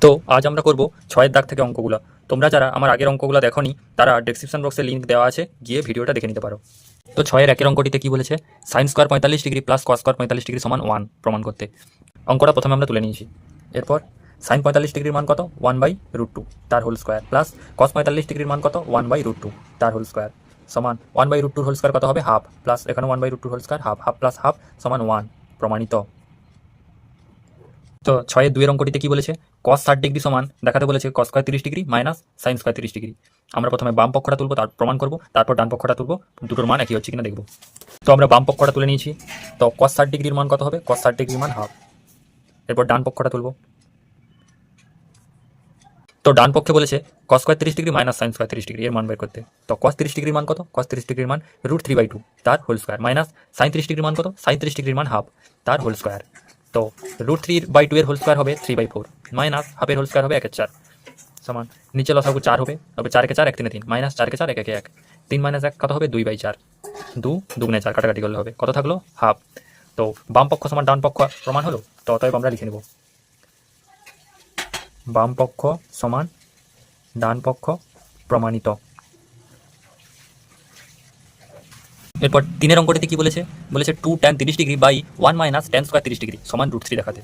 তো আজ আমরা করব 6-এর দাগ থেকে অঙ্কগুলো। তোমরা যারা আমার আগের অঙ্কগুলো দেখোনি তারা ডেসক্রিপশন বক্সে লিঙ্ক দেওয়া আছে, গিয়ে ভিডিওটা দেখে নিতে পারো। তো 6-এর একের অঙ্কটিতে কি বলেছে, sine square 45 degree plus cos square 45 degree সমান 1 প্রমাণ করতে। অঙ্কটা প্রথমে আমরা তুলে নিয়েছি। এরপর সাইন 45 ডিগ্রির মান কত, 1/√2 তার হোল স্কোয়ার, প্লাস কস 45 ডিগ্রির মান কত, 1/√2 তার হোল স্কোয়ার সমান 1/√2 হোল স্কোয়ার কত হবে, হাফ, প্লাস এখানে 1/√2 whole square, half half plus half সমান 1 প্রমাণিত। তো 6-এর 2-এর অঙ্কটিতে কি বলেছে, cos 60 ডিগ্রি সমান দেখাতে বলেছে cos square 30 degree minus sine square 30 degree. আমরা প্রথমে বাম পক্ষটা তুলবো, তার প্রমাণ করব, তারপর ডান পক্ষটা তুলবো, দুটোর মান একই হচ্ছে কিনা দেখব। তো আমরা বাম পক্ষটা তুলে নিয়েছি। তো cos 60 ডিগ্রির মান কত হবে, cos 60 ডিগ্রির মান হাফ। এরপর ডান পক্ষটা তুলবো। তো ডান পক্ষে বলেছে cos square 30 degree minus sine square 30 degree এর মান বের করতে। তো cos 30 ডিগ্রির মান কত, cos 30 ডিগ্রির মান √3/2 তার হোল স্কয়ার, মাইনাস সাইন 30 ডিগ্রির মান কত, সাইন 30 ডিগ্রির মান হাফ তার হোল স্কয়ার। তো √3/2 এর হোল স্কয়ার হবে 3/4, মাইনাস হাফের হোল স্কয়ার হবে 1/4 সমান নিচে লসাগু 4 হবে, তবে 4 কে 4 1 3 3, মাইনাস 4 কে 4 1 1 1, 3 - 1 কত হবে 2/4, 2 দুগুণে 4 কাটাকাটি করলে হবে, কত থাকলো হাফ। তো বাম পক্ষ সমান ডান পক্ষ প্রমাণ হলো। তো অতএব আমরা লিখে নেব বাম পক্ষ সমান ডান পক্ষ প্রমাণিত। এরপর 3-এর অঙ্কটিতে কি বলেছে, বলেছে 2 tan 30 degree by 1 minus tan square 30 degree সমান √3 দেখাতে।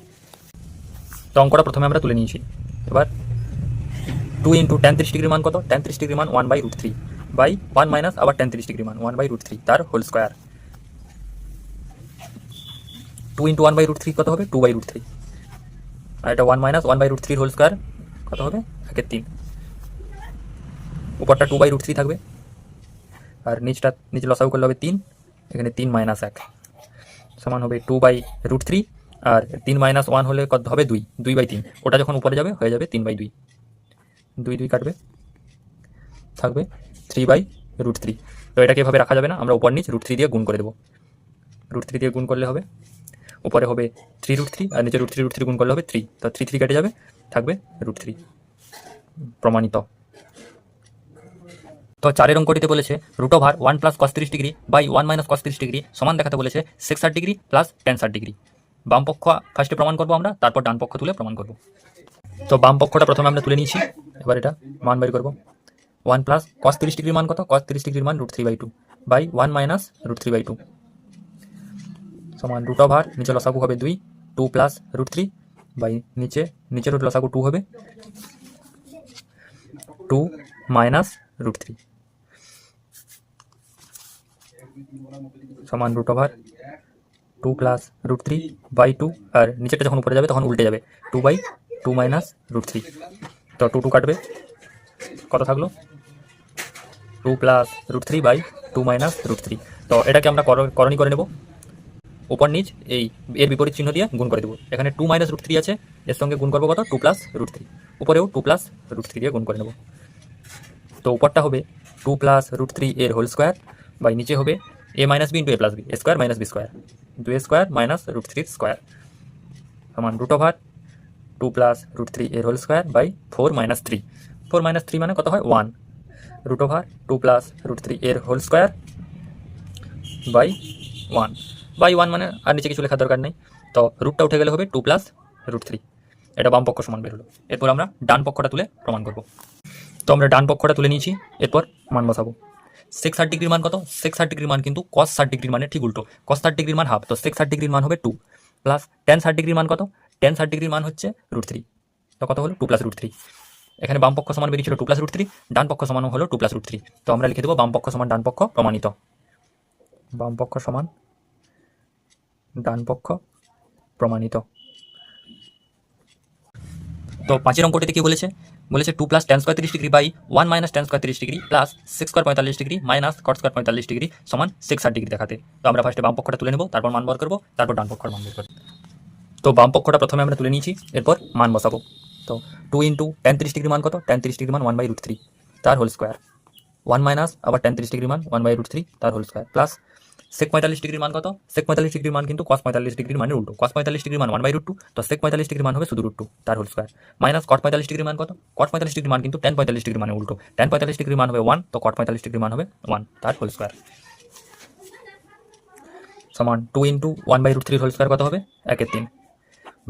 তো অঙ্কটা প্রথমে আমরা তুলে নিয়েছি। এবার 2 × tan 30 ডিগ্রির মান কত, tan 30 ডিগ্রির মান 1/√3 বাই 1 মাইনাস আবার tan 30 ডিগ্রির মান 1/√3 তার হোল স্কয়ার। 2 × 1/√3 কত হবে, 2/√3, আর এটা 1 মাইনাস 1/√3 হোল স্কয়ার কত হবে 1/3। উপরটা 2/√3 থাকবে, আর নিচে লসাগু করলে হবে 3, এখানে 3 - 1 সমান হবে 2/√3, আর 3 - 1 হলে কত হবে 2, 2/3, ওটা যখন উপরে যাবে হয়ে যাবে 3/2, 2 2 কাটবে, থাকবে 3/√3। তো এটাকে এভাবে রাখা যাবে না, আমরা উপর নিচ √3 দিয়ে গুণ করে দেবো। √3 দিয়ে গুণ করলে হবে, উপরে হবে 3√3, আর নিচে √3 গুণ করলে হবে 3, তো 3 3 কেটে যাবে, থাকবে √3 প্রমাণিত। তো 4-এর অঙ্কটিতে বলেছে √1 plus cos 30 degree by 1 minus cos 30 degree সমান দেখাতে বলেছে sec 60 degree plus tan 60 degree. বাম পক্ষ ফার্স্টে প্রমাণ করবো আমরা, তারপর ডান পক্ষ তুলে প্রমাণ করব। তো বাম পক্ষটা প্রথমে আমরা তুলে নিয়েছি। এবার এটা মান বের করব। 1 প্লাস cos 30 ডিগ্রির মান কত, cos 30 ডিগ্রির মান √3/2 বাই 1 মাইনাস √3/2 সমান নিচে লসাগু হবে 2, 2 প্লাস √3 বাই নিচের লসাগু 2 হবে, 2 মাইনাস √3 সমান √2 প্লাস √3 বাই 2, আর নিচেরটা যখন উপরে যাবে তখন উল্টে যাবে, 2/2 মাইনাস √3। তো 2 2 কাটবে, কত থাকলো 2 প্লাস √3 বাই 2 মাইনাস √3। তো এটাকে আমরা করণী করে নেব, উপর নিচ এর বিপরীত চিহ্ন দিয়ে গুণ করে দেবো। এখানে 2 মাইনাস √3 আছে, এর সঙ্গে গুণ করবো কত, 2 প্লাস √3, উপরেও 2 প্লাস √3 দিয়ে গুণ করে নেব। তো উপরটা হবে 2 প্লাস √3 এর হোল স্কোয়ার বাই নিচে হবে a minus b into a plus b, a square minus b square, 2a square minus √3 square সমান √2 প্লাস √3 এর whole square by 4 minus 3, 4 minus 3 মানে কত হয় 1, √2 প্লাস √3 এর হোল স্কোয়ার বাই 1 মানে আর নিচে কিছু লেখার দরকার নেই। তো রুটটা উঠে গেলে হবে 2 প্লাস √3, এটা বাম পক্ষ সমান বের হলো। এরপর আমরা ডান পক্ষটা তুলে প্রমাণ করব। তো আমরা ডান পক্ষটা তুলে নিয়েছি, এরপর মান বসাবো। sec 60 ডিগ্রির মান কত, sec 60 ডিগ্রির মান কিন্তু cos 60 ডিগ্রির মানে ঠিক উল্টো, cos 60 ডিগ্রির মান হাফ, তো sec 60 ডিগ্রির মান হবে 2, প্লাস tan 60 ডিগ্রির মান কত, tan 60 ডিগ্রির মান হচ্ছে √3, তো কত হলো 2 প্লাস √3। এখানে বাম পক্ষ সমান বেরিয়েছিল 2 প্লাস √3, ডান পক্ষ সমান হলো 2 প্লাস √3। তো আমরা লিখে দেবো বাম পক্ষ সমান ডান পক্ষ প্রমাণিত, বাম পক্ষ সমান ডান পক্ষ প্রমাণিত। তো 5-এর অঙ্কটিতে কি বলেছে, 2 plus tan square 30 degree by 1 minus tan square 30 degree plus sec square 45 degree minus cot square 45 degree সমান sec 60 ডিগ্রি দেখাতে। তো আমরা ফার্স্টে বাম পক্ষটা তুলে নেব, তারপর মান বার করব, তারপর ডান পক্ষের মান বের করব। তো বাম পক্ষটা প্রথমে আমরা তুলে নিয়েছি, এরপর মান বসাবো। তো 2 × tan 30 ডিগ্রি মান কত, tan 30 ডিগ্রি মান 1/√3 তার হোল স্কয়ার, 1 মাইনাস আবার tan 30 ডিগ্রি মান 1/√3 তার হোল স্কয়ার, প্লাস sec 45 ডিগ্রির মান কত, sec 45 ডিগ্রির মান কিন্তু cos 45 ডিগ্রির মানের উল্টো, cos 45 ডিগ্রির মান 1/√2, তো sec 45 ডিগ্রির মান হবে শুধু √2 তার হোল স্কয়ার, মাইনাস cot 45 ডিগ্রির মান কত, cot 45 ডিগ্রির মান কিন্তু tan 45 ডিগ্রির মানের উল্টো, tan 45 ডিগ্রির মান হবে 1, তো cot 45 ডিগ্রির মান হবে 1 তার হোল স্কয়ার সমান 2 × 1/√3 হোল স্কয়ার কত হবে 1/3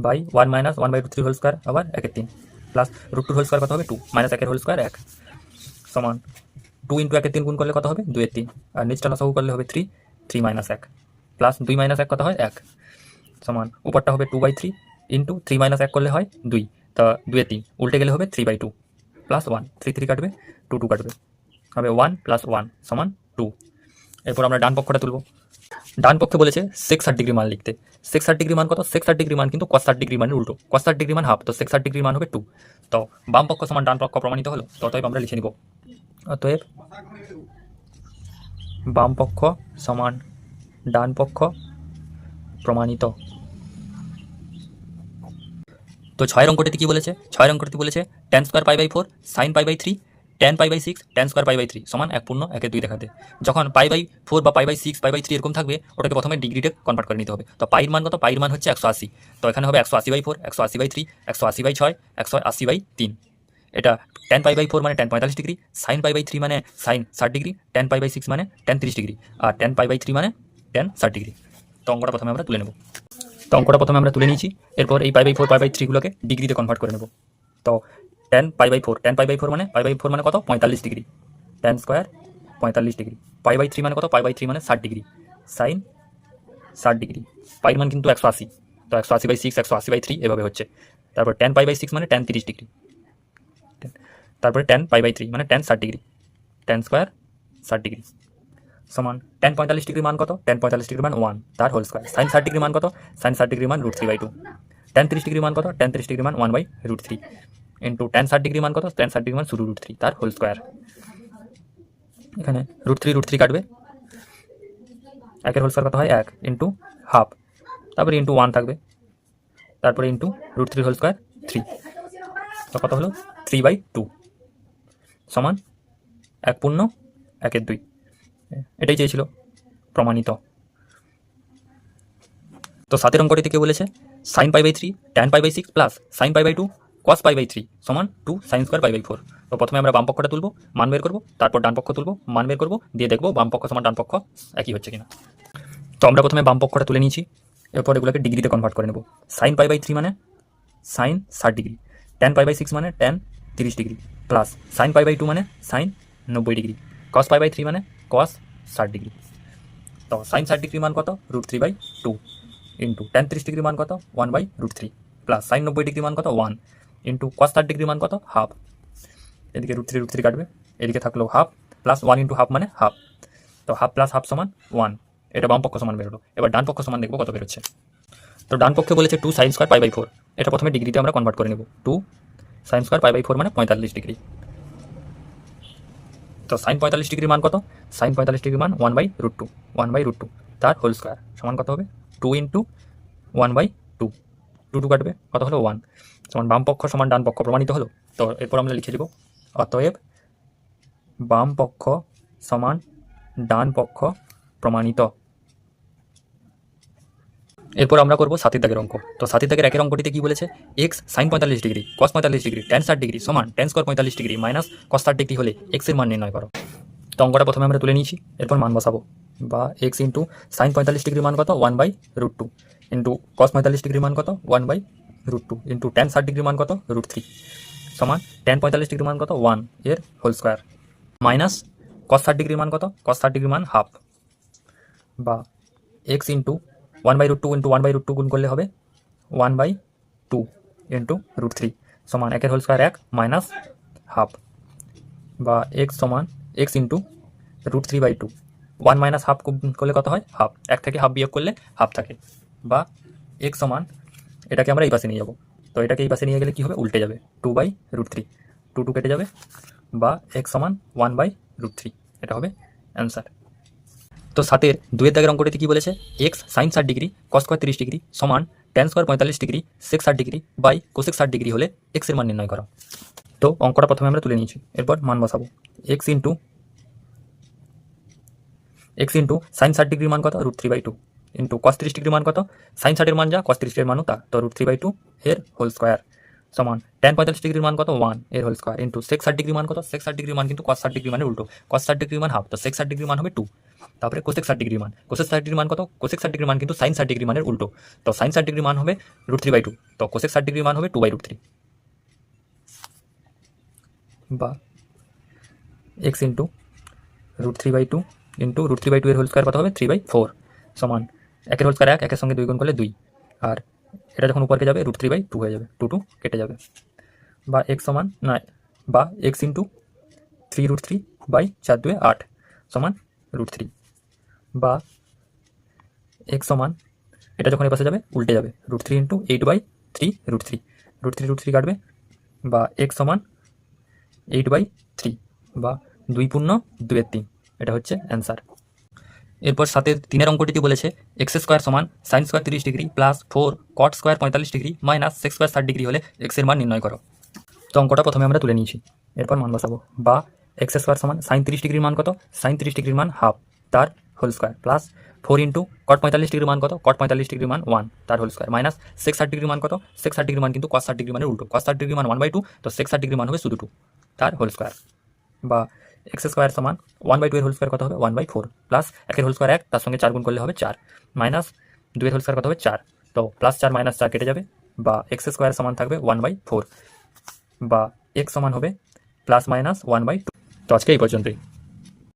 বাই 1 মাইনাস 1/√3 হোল স্কয়ার আবার 1/3, প্লাস রুট টুর হোল স্কোয়ার কত হবে 2 মাইনাস 1 এর হোল স্কোয়ার 1 সমান 2 ইন্টু 1 এর 3 গুণ করলে কত হবে 2 এর 3 আর নিচটা লসাগু করলে হবে 3 3 মাইনাস 1 প্লাস 2 মাইনাস 1 কত হয় 1 সমান উপরটা হবে 2/3 ইন্টু 3 মাইনাস 1 করলে হয় 2 তা 2 এর 3 উল্টে গেলে হবে 3/2 প্লাস 1 3 3 কাটবে 2 2 কাটবে হবে 1 প্লাস 1 সমান 2। এরপর আমরা ডান পক্ষটা তুলব। ডান পক্ষে বলেছে 660 ডিগ্রি মান লিখতে। 660 ডিগ্রি মান কত? 660 ডিগ্রি মান কিন্তু cos 60 ডিগ্রি মানের উল্টো। cos 60 ডিগ্রি মান হাফ, তো 660 ডিগ্রি মান হবে 2। তো বাম পক্ষ সমান ডান পক্ষ প্রমাণিত হলো। তো অতএব আমরা লিখে নিব, অতএব বাম পক্ষ সমান ডান পক্ষ প্রমাণিত। তো 6 অঙ্কটিতে কি বলেছে? 6 অঙ্কটিতে বলেছে tan square π/4 sin π/3 tan π/6 tan square π/3 সমান 1/2 দেখাতে। যখন π/4 বা π/6 π/3 এরকম থাকবে, ওটাকে প্রথমে ডিগ্রিতে কনভার্ট করে নিতে হবে। তো পাইর মান কত? পাইর মান হচ্ছে 180। তো এখানে হবে 180/4, 180/3, 180/6, 180/3। এটা tan π/4 মানে tan 45 ডিগ্রি, sin π/3 মানে sin 60 ডিগ্রি, tan π/6 মানে tan 30 ডিগ্রি, আর tan π/3 মানে tan 60 ডিগ্রি। তো অঙ্কটা প্রথমে আমরা তুলে নেব। তো অঙ্কটা প্রথমে আমরা তুলে নিয়েছি। এরপর এই π/4 π/3 গুলোকে ডিগ্রিতে কনভার্ট করে নেব। তো tan π/4 মানে π/4 মানে কত? 45 ডিগ্রি, tan স্কোয়ার 45 ডিগ্রি, π/3 মানে কত? π/3 মানে 60 ডিগ্রি, সাইন 60 ডিগ্রি। পাইর মান কিন্তু 180, তো 180/6 180/3 এভাবে হচ্ছে। তারপর tan π/6 মানে tan 30 ডিগ্রি, তারপরে tan π/3 মানে tan 60 degree, tan square 60 degree সমান tan 45 ডিগ্রি মান কত? tan 45 ডিগ্রি মান 1 তার হোল স্কোয়ার। sin 60 ডিগ্রি মান কত? sin 60 ডিগ্রি মান √3/2। tan 30 ডিগ্রি মান কত? tan 30 ডিগ্রি মান 1/√3 ইন্টু tan 60 ডিগ্রি মান কত? tan 60 ডিগ্রি মান শুধু √3 তার হোল স্কোয়ার। এখানে √3 কাটবে, 1 এর হোল স্কোয়ার কত হয়? 1 ইন্টু হাফ, তারপরে ইন্টু 1 থাকবে, তারপরে ইন্টু √3 হোল স্কোয়ার 3। তো কত হলো? 3/2 সমান 1/2। এটাই চেয়েছিল, প্রমাণিত। তো 7 অঙ্কটিতে কে বলেছে sin π/3 tan π/6 plus sin π/2 cos π/3 সমান 2 sin স্কোয়ার π/4। তো প্রথমে আমরা বাম পক্ষটা তুলব, মান বের করবো, তারপর ডান পক্ষ তুলব, মান বের করবো, দিয়ে দেখবো বাম পক্ষ সমান ডান পক্ষ একই হচ্ছে কিনা। তো আমরা প্রথমে বাম পক্ষটা তুলে নিয়েছি। এরপর এগুলোকে ডিগ্রিতে কনভার্ট করে নেব। sin π/3 মানে sin 60 ডিগ্রি, tan π/6 মানে tan 30 ডিগ্রি, প্লাস sin π/2 মানে sin 90 ডিগ্রি, cos π/3 মানে cos 60 ডিগ্রি। তো sin 60 ডিগ্রি মান কত? √3/2 ইন্টু tan 30 ডিগ্রি মান কত? 1/√3 প্লাস sin 90 ডিগ্রি মান কত? 1 ইন্টু cos 60 ডিগ্রি মান কত? হাফ। এদিকে √3 কাটবে, এদিকে থাকলো হাফ, প্লাস 1 ইন্টু হাফ মানে হাফ। তো হাফ প্লাস হাফ সমান 1। এটা বাম পক্ষ সমান বেরোলো। এবার ডান পক্ষ সমান দেখবো কত বেরোচ্ছে। তো ডান পক্ষে বলেছে 2 sin স্কোয়ার π/4। এটা প্রথমে ডিগ্রিতে আমরা কনভার্ট করে নেব। 2 sin স্কোয়ার π/4 মানে 45 ডিগ্রি। তো sin 45 ডিগ্রি মান কত? sin 45 ডিগ্রি মান 1/√2, 1/√2 তার হোল স্কোয়ার সমান কত হবে? 2 ইন্টু 1/2, 2 2 কাটবে, কত হলো? 1 সমান বাম পক্ষ সমান ডান পক্ষ প্রমাণিত হলো। তো এরপর আমরা লিখে দেব, অতএব বাম পক্ষ সমান ডান পক্ষ প্রমাণিত। এরপর আমরা করবো 7 দাগের অঙ্ক। তো 7 দাগের 1 অঙ্কটিতে কি বলেছে? x sin 45 degree cos 45 degree tan 60 degree সমান tan square 45 degree minus cos 60 degree হলে x এর মান নির্ণয় করো। তো অঙ্কটা প্রথমে আমরা তুলে নিয়েছি, এরপর মান বসাবো। বা x ইন্টু sin 45 ডিগ্রি মান কত? 1/√2 ইন্টু cos 45 ডিগ্রি মান কত? 1/√2 ইন্টু tan 60 ডিগ্রি মান কত? √3 সমান tan 45 ডিগ্রি মান কত? 1 এর whole square minus cos 60 degree মান কত? cos 60 ডিগ্রি মান হাফ, বা x ইন্টু 1/√2 ইন্টু 1/√2 গুণ করলে হবে 1/2 ইন্টু √3 সমান 1 এর হোল স্কোয়ার 1 মাইনাস হাফ, বা x সমান x ইন্টু √3/2। 1 মাইনাস হাফ করলে কত হয়? হাফ। 1 থেকে হাফ বিয়োগ করলে হাফ থাকে, বা x সমান, এটাকে আমরা এই পাশে নিয়ে যাবো। তো এটাকে এই পাশে নিয়ে গেলে কি হবে? উল্টে যাবে, 2/√3, 2 2 কেটে যাবে, বা x সমান 1/√3। এটা হবে অ্যান্সার। তো 7 2 দাগের অঙ্কটিতে কি বলেছে? x sin 60 degree cos square 30 degree সমান tan square 45 degree sec 60 degree by cosec 60 degree হলে x এর মান নির্ণয় করো। তো অঙ্কটা প্রথমে আমরা তুলে নিয়েছি, এরপর মান বসাবো। x ইন্টু sin 60 ডিগ্রি মান কত? √3/2 ইন্টু cos 30 ডিগ্রি মান কত? sin 60 এর মান যা cos 30 এর মানও তা, তো √3/2 এর হোল স্কোয়ার সমান tan 45 ডিগ্রির মান কত? 1 এর whole square into sec 60 degree মান কত? sec 60 ডিগ্রি মান কিন্তু cos 60 ডিগ্রি মানে উল্টো, cos 60 ডিগ্রি মান হাফ, তো sec 60 ডিগ্রি মান হবে 2। তারপরে cosec 60 ডিগ্রি মান, cosec 60 ডিগ্রি মান কত? cosec 60 ডিগ্রি মান কিন্তু sin 60 ডিগ্রি মানের উল্টো, তো sin 60 ডিগ্রি মান হবে √3/2, তো cosec 60 ডিগ্রি মান হবে 2/√3। বা এক্স ইন্টু √3/2 ইন্টু √3/2 এর হোল স্কোয়ার কত হবে 3/4 সমান একের হোল স্কোয়ার 1, একের সঙ্গে 2 গুণ করলে 2, আর এটা যখন উপরকে যাবে √3/2 হয়ে যাবে, 2 কেটে যাবে। বা এক্স সমান না, বা এক্স ইন্টু 3√3/4 × 8 সমান √3, বা এক্স সমান এটা যখন এ পাশে যাবে উল্টে যাবে √3 ইন্টু 8/3 √3, √3 কাটবে, বা এক্স সমান 8/3, বা 2 পূর্ণ 2/3, এটা হচ্ছে অ্যান্সার। এরপর সাথে 3 অঙ্কটিতে বলেছে এক্স স্কোয়ার সমান sine square 30 degree plus 4 cot square 45 degree minus sec square 60 degree হলে এক্সের মান নির্ণয় করো। তো অঙ্কটা প্রথমে আমরা তুলে নিয়েছি, এরপর মান বসাবো। বা এক্স স্কোয়ার সমান সাইন 30 ডিগ্রির মান কত, সাইন 30 ডিগ্রির মান হাফ, তার whole square, plus 4 into cot 45 ডিগ্রির মান কত, কট 45 ডিগ্রির মান 1, তার হোল স্কোয়ার, মাইনাস সেক 60 ডিগ্রির মান কত, সেক 60 ডিগ্রির মান কিন্তু কস 60 ডিগ্রি মানের উল্টো, কস 60 ডিগ্রির মান 1/2, তো সেক 60 ডিগ্রির মান হবে শুধু 2, তার হোল স্কোয়ার। বা এক্স স্কোয়ার সমান 1/2 এর হোল স্কোয়ার কত হবে 1/4, প্লাস একের হোল স্কোয়ার 1, তার সঙ্গে 4 গুণ করলে হবে 4, মাইনাস 2 এর হোল স্কোয়ার কত হবে 4, তো প্লাস 4 মাইনাস 4 কেটে যাবে, বা এক্স স্কোয়ার সমান থাকবে 1/4, বা এক্স সমান হবে প্লাস মাইনাস 1/2। তো আজকে এই পর্যন্তই।